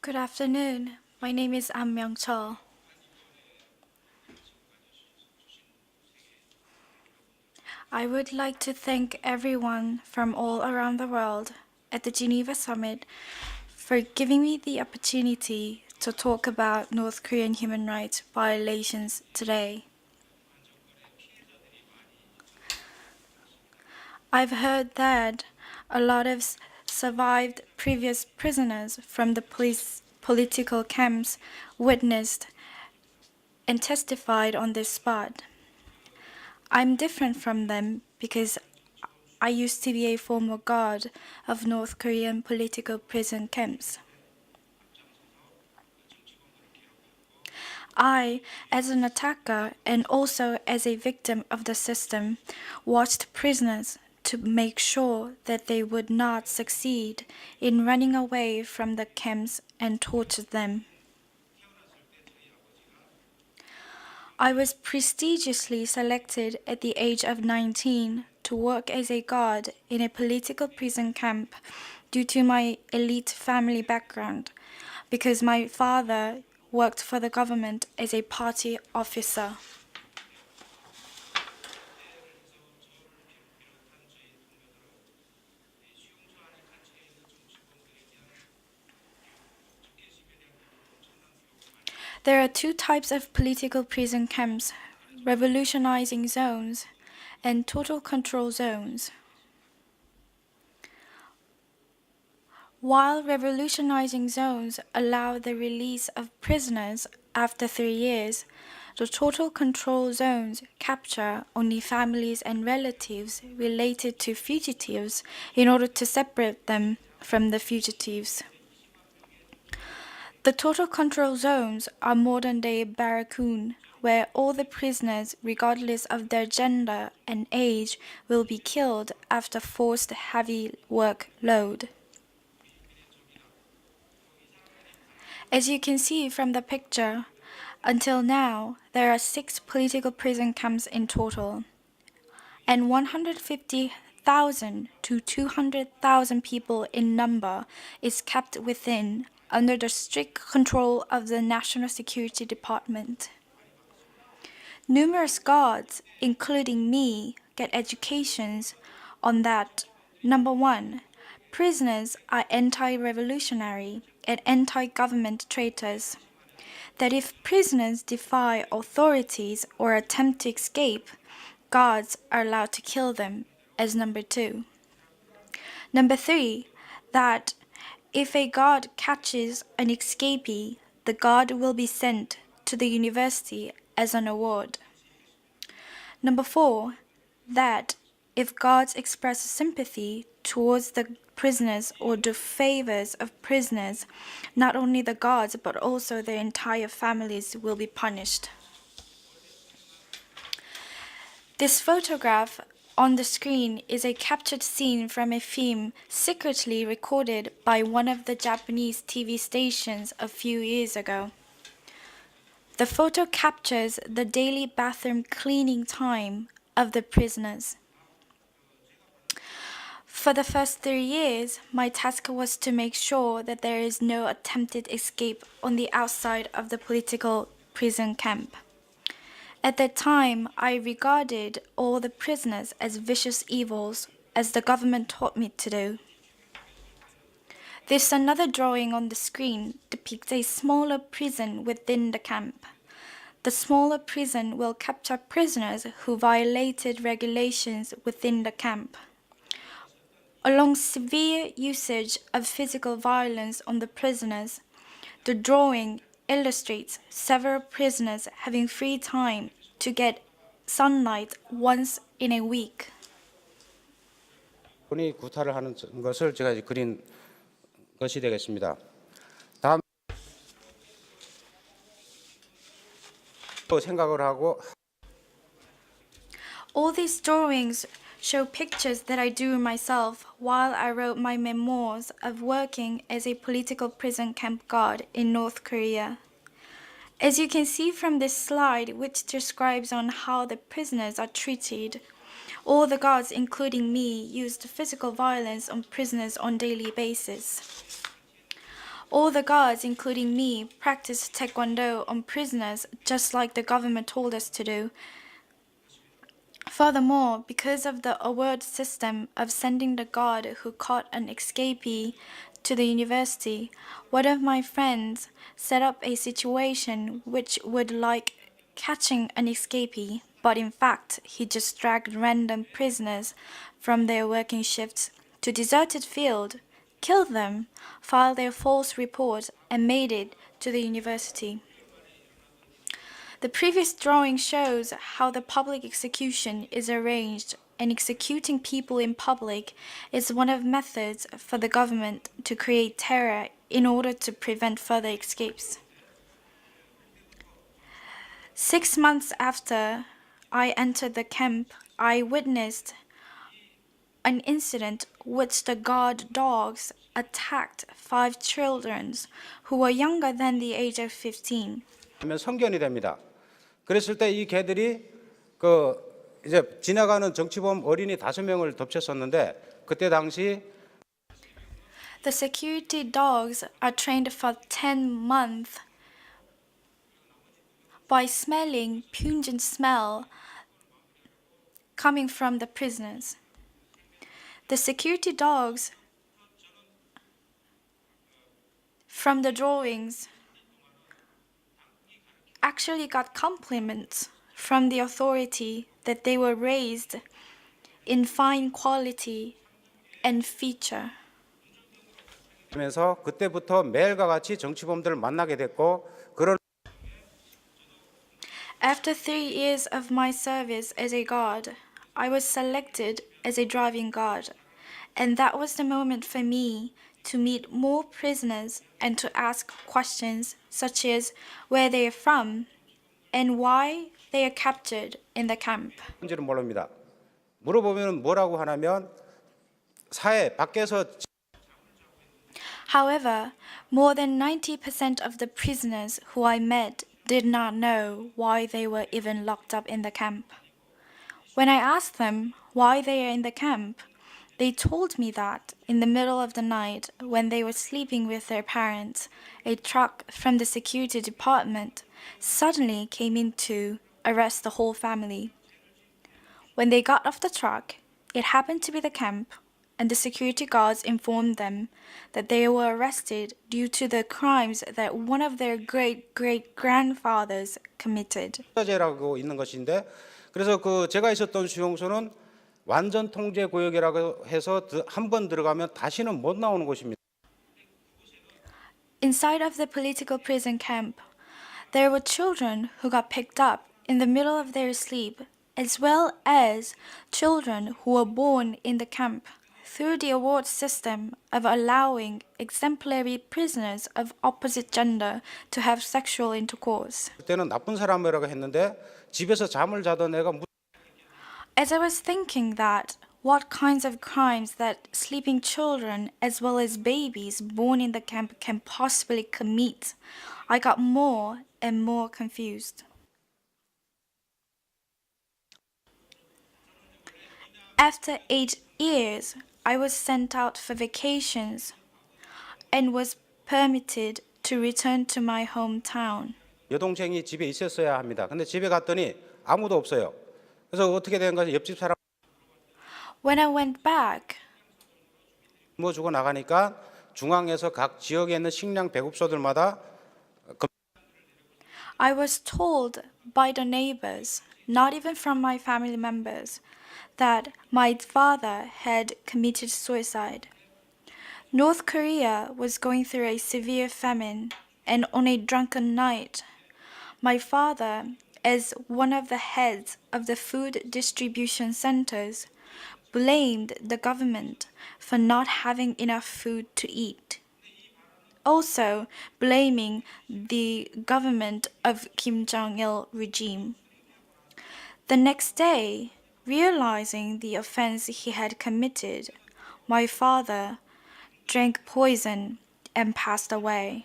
Good afternoon. My name is Ahn Myeong Chul. I would like to thank everyone from all around the world at the Geneva Summit for giving me the opportunity to talk about North Korean human rights violations today. I've heard that a lot of survived previous prisoners from the political camps witnessed and testified on this spot. I'm different from them because I used to be a former guard of North Korean political prison camps. I, as an attacker and also as a victim of the system, watched prisoners to make sure that they would not succeed in running away from the camps and tortured them. I was prestigiously selected at the age of 19 to work as a guard in a political prison camp due to my elite family background, because my father worked for the government as a party officer. There are two types of political prison camps: revolutionizing zones and total control zones. While revolutionizing zones allow the release of prisoners after 3 years, the total control zones capture only families and relatives related to fugitives in order to separate them from the fugitives. The total control zones are modern-day barracoon, where all the prisoners, regardless of their gender and age, will be killed after forced heavy workload. As you can see from the picture, until now, there are 6 political prison camps in total, and 150,000 to 200,000 people in number is kept within under the strict control of the National Security Department. Numerous guards, including me, get educations on that. Number 1, prisoners are anti-revolutionary and anti-government traitors. That if prisoners defy authorities or attempt to escape, guards are allowed to kill them, as number 2. Number 3, that if a guard catches an escapee, the guard will be sent to the university as an award. Number 4, that if guards express sympathy towards the prisoners or do favors of prisoners, not only the guards but also their entire families will be punished. This photograph on the screen is a captured scene from a film secretly recorded by one of the Japanese TV stations a few years ago. The photo captures the daily bathroom cleaning time of the prisoners. For the first 3 years, my task was to make sure that there is no attempted escape on the outside of the political prison camp. At that time, I regarded all the prisoners as vicious evils, as the government taught me to do. This another drawing on the screen depicts a smaller prison within the camp. The smaller prison will capture prisoners who violated regulations within the camp. Along severe usage of physical violence on the prisoners, the drawing illustrates several prisoners having free time to get sunlight once in a week. 본인이 구타를 하는 것을 제가 이제 그린 것이 되겠습니다. 다음 생각을 하고 All these drawings show pictures that I drew myself while I wrote my memoirs of working as a political prison camp guard in North Korea. As you can see from this slide, which describes on how the prisoners are treated, all the guards, including me, used physical violence on prisoners on a daily basis. All the guards, including me, practiced taekwondo on prisoners just like the government told us to do. Furthermore, because of the award system of sending the guard who caught an escapee to the university, one of my friends set up a situation which would like catching an escapee, but in fact, he just dragged random prisoners from their working shifts to deserted field, killed them, filed their false report, and made it to the university. The previous drawing shows how the public execution is arranged, and executing people in public is one of methods for the government to create terror in order to prevent further escapes. 6 months after I entered the camp, I witnessed an incident which the guard dogs attacked 5 children who were younger than the age of 15. 하면 성견이 됩니다. 그랬을 때 이 개들이 그 이제 지나가는 정치범 어린이 5명을 덮쳤었는데 그때 당시 The security dogs are trained for 10 months by smelling pungent smell coming from the prisoners. The security dogs from the drawings actually got compliments from the authority that they were raised in fine quality and feature. 하면서 그때부터 매일과 같이 정치범들을 만나게 됐고 그런 After 3 years of my service as a guard, I was selected as a driving guard, and that was the moment for me to meet more prisoners and to ask questions such as where they are from and why they are captured in the camp. 뭔지는 모릅니다. 물어보면 뭐라고 하냐면 사회 밖에서 However, more than 90% of the prisoners who I met did not know why they were even locked up in the camp. When I asked them why they are in the camp, they told me that in the middle of the night, when they were sleeping with their parents, a truck from the security department suddenly came in to arrest the whole family. When they got off the truck, it happened to be the camp, and the security guards informed them that they were arrested due to the crimes that one of their great-great-grandfathers committed. 자제라고 있는 것인데 그래서 그 제가 있었던 수용소는 완전 통제 구역이라고 해서 한 번 들어가면 다시는 못 나오는 곳입니다. Inside of the political prison camp, there were children who got picked up in the middle of their sleep, as well as children who were born in the camp through the award system of allowing exemplary prisoners of opposite gender to have sexual intercourse. 그때는 나쁜 사람이라고 했는데 집에서 잠을 자던 애가 As I was thinking that what kinds of crimes that sleeping children as well as babies born in the camp can possibly commit, I got more and more confused. After 8 years, I was sent out for vacations and was permitted to return to my hometown. 여동생이 집에 있었어야 합니다. 근데 집에 갔더니 아무도 없어요. 그래서 어떻게 된 거지? 옆집 사람 When I went back, 뭐 주고 나가니까 중앙에서 각 지역에 있는 식량 배급소들마다 I was told by the neighbors, not even from my family members, that my father had committed suicide. North Korea was going through a severe famine, and on a drunken night, my father, as one of the heads of the food distribution centers, blamed the government for not having enough food to eat. Also blaming the government of Kim Jong-il regime. The next day, realizing the offense he had committed, my father drank poison and passed away.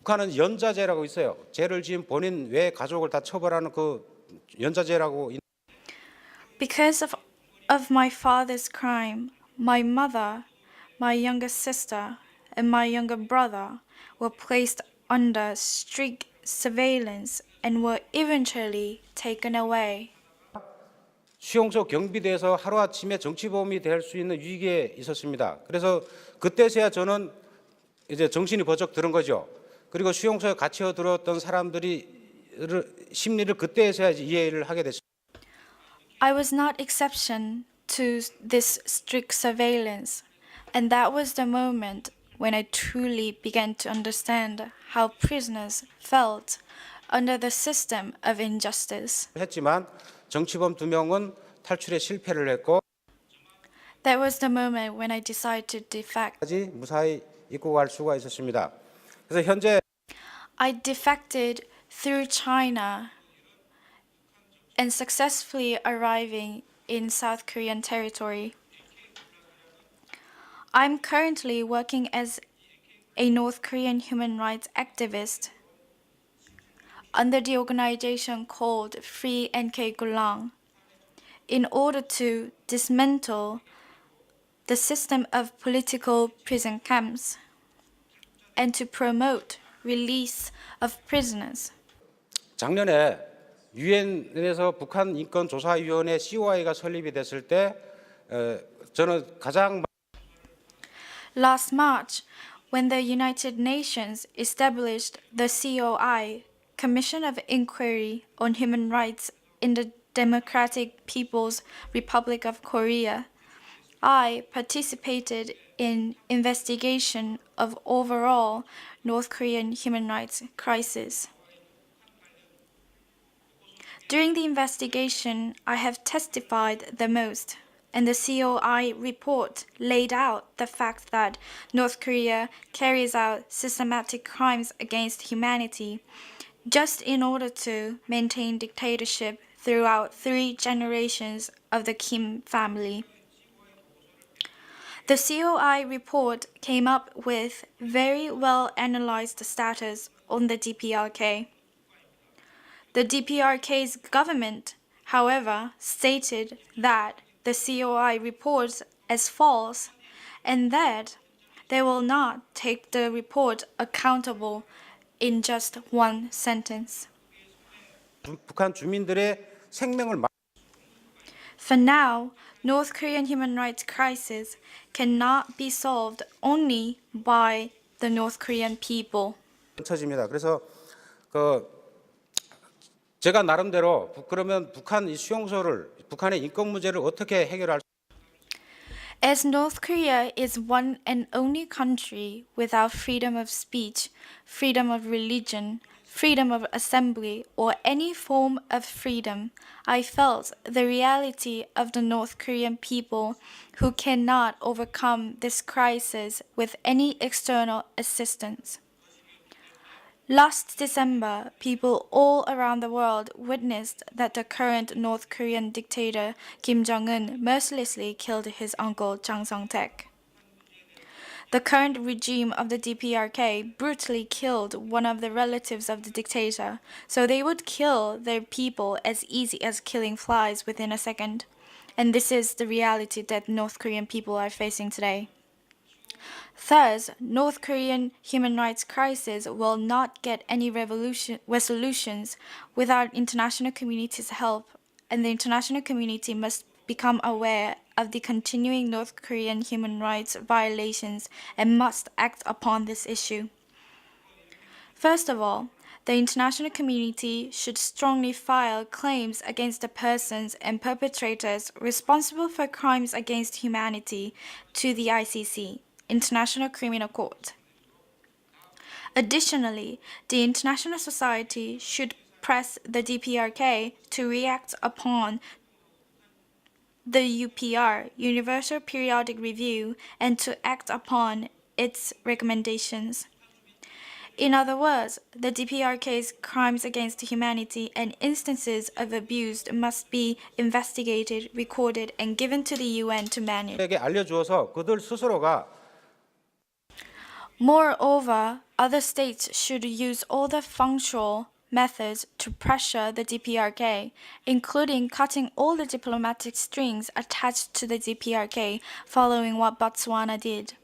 북한은 연자제라고 있어요. 죄를 지은 본인 외 가족을 다 처벌하는 그 연자제라고. Because of my father's crime, my mother, my younger sister, and my younger brother were placed under strict surveillance and were eventually taken away. 수용소 경비대에서 하루아침에 정치범이 될 수 있는 위기에 있었습니다. 그래서 그때서야 저는 이제 정신이 번쩍 드는 거죠. 그리고 수용소에 갇혀 들었던 사람들이 심리를 그때서야 이해를 하게 됐습니다. I was not exception to this strict surveillance, and that was the moment when I truly began to understand how prisoners felt under the system of injustice. 했지만 정치범 2명은 탈출에 실패를 했고 That was the moment when I decided to defect. 무사히 입국할 수가 있었습니다. 그래서 현재 I defected through China and successfully arriving in South Korean territory. I'm currently working as a North Korean human rights activist under the organization called Free NK Gulag in order to dismantle the system of political prison camps and to promote release of prisoners. 작년에 유엔에서 북한 인권조사위원회 COI가 설립이 됐을 때 저는 가장 Last March, when the United Nations established the COI, Commission of Inquiry on Human Rights in the Democratic People's Republic of Korea, I participated in investigation of overall North Korean human rights crisis. During the investigation, I have testified the most, and the COI report laid out the fact that North Korea carries out systematic crimes against humanity just in order to maintain dictatorship throughout 3 generations of the Kim family. The COI report came up with very well analyzed status on the DPRK. The DPRK's government, however, stated that the COI reports as false and that they will not take the report accountable in just one sentence. 북한 주민들의 생명을 For now, North Korean human rights crisis cannot be solved only by the North Korean people. 쳐집니다. 그래서 제가 나름대로 그러면 북한 이 수용소를 북한의 인권 문제를 어떻게 해결할 As North Korea is one and only country without freedom of speech, freedom of religion, freedom of assembly, or any form of freedom, I felt the reality of the North Korean people who cannot overcome this crisis with any external assistance. Last December, people all around the world witnessed that the current North Korean dictator Kim Jong-un mercilessly killed his uncle Jang Song-taek. The current regime of the DPRK brutally killed one of the relatives of the dictator, so they would kill their people as easy as killing flies within a second. And this is the reality that North Korean people are facing today. Thus, North Korean human rights crisis will not get any resolutions without international community's help, and the international community must become aware of the continuing North Korean human rights violations and must act upon this issue. First of all, the international community should strongly file claims against the persons and perpetrators responsible for crimes against humanity to the ICC, International Criminal Court. Additionally, the international society should press the DPRK to react upon the UPR, Universal Periodic Review, and to act upon its recommendations. In other words, the DPRK's crimes against humanity and instances of abuse must be investigated, recorded, and given to the UN to manage. 에게 알려주어서 그들 스스로가 Moreover, other states should use all the functional methods to pressure the DPRK, including cutting all the diplomatic strings attached to the DPRK, following what Botswana did.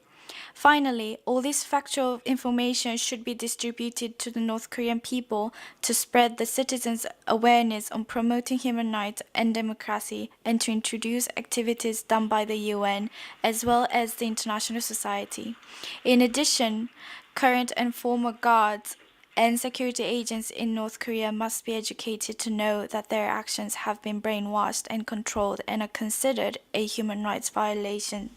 Finally, all this factual information should be distributed to the North Korean people to spread the citizens' awareness on promoting human rights and democracy and to introduce activities done by the UN as well as the international society. In addition, current and former guards and security agents in North Korea must be educated to know that their actions have been brainwashed and controlled and are considered a human rights violation.